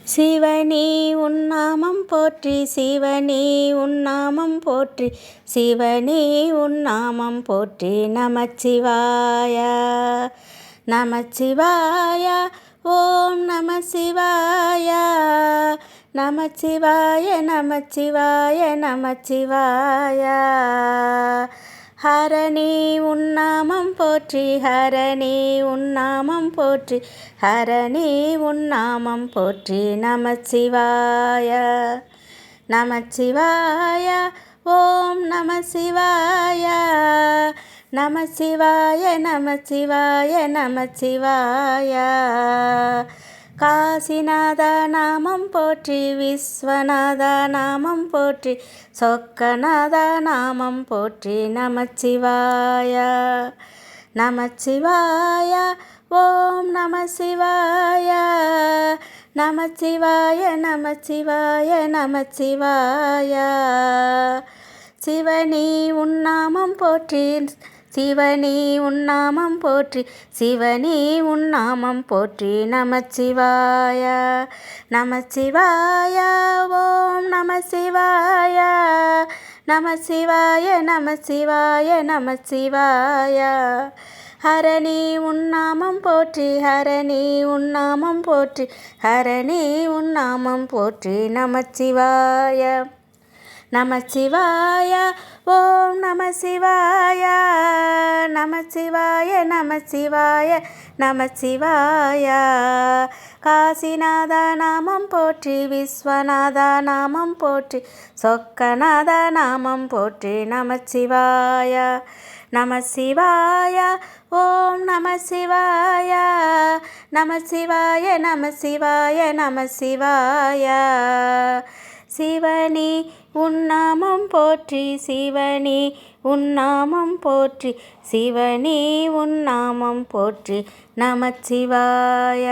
சிவனே உன்னாமம் போற்றி, சிவனே உன்னாமம் போற்றி, சிவனே உன்னாமம் போற்றி. நமச்சிவாய நமச்சிவாய ஓம் நமசிவாய நமச்சிவாய நமச்சிவாய நமச்சிவாய. ஹரணே உன்னாமம் போற்றி, ஹரணே உன்னாமம் போற்றி, ஹரணே உன்னாமம் போற்றி. நமச்சிவாய நமச்சிவாய ஓம் நமசிவாய நமசிவாய நமசிவாய நமசிவாய. காசிநாத நாமம் போற்றி, விஸ்வநாத நாமம் போற்றி, சொக்கநாத நாமம் போற்றி. நமச்சிவாய நமச்சிவாய ஓம் நமசிவாய நமச்சிவாய நமச்சிவாய நமச்சிவாய. சிவனே உன்னாமம் போற்றி, சிவனே உன்னாமம் போற்றி, சிவனே உன்னாமம் போற்றி. நமச்சிவாய நமச்சிவாய ஓம் நமசிவாய நமசிவாய நமசிவாய நமசிவாய. ஹரணே உன்னாமம் போற்றி, ஹரணே உன்னாமம் போற்றி, ஹரணே உன்னாமம் போற்றி. நமச்சிவாய நமச்சிவாய ஓம் நமசிவாய நமச்சிவாய நமச்சிவாய நமச்சிவாய. காசிநாத நாமம் போற்றி, விஸ்வநாத நாமம் போற்றி, சொக்கநாத நாமம் போற்றி. நமச்சிவாய நமசிவாய ஓம் நமசிவாய நமசிவாய நமசிவாய நமசிவாய. சிவனே உன்னாமம் போற்றி, சிவனே உன்னாமம் போற்றி, சிவனே உன்னாமம் போற்றி. நமச்சிவாய.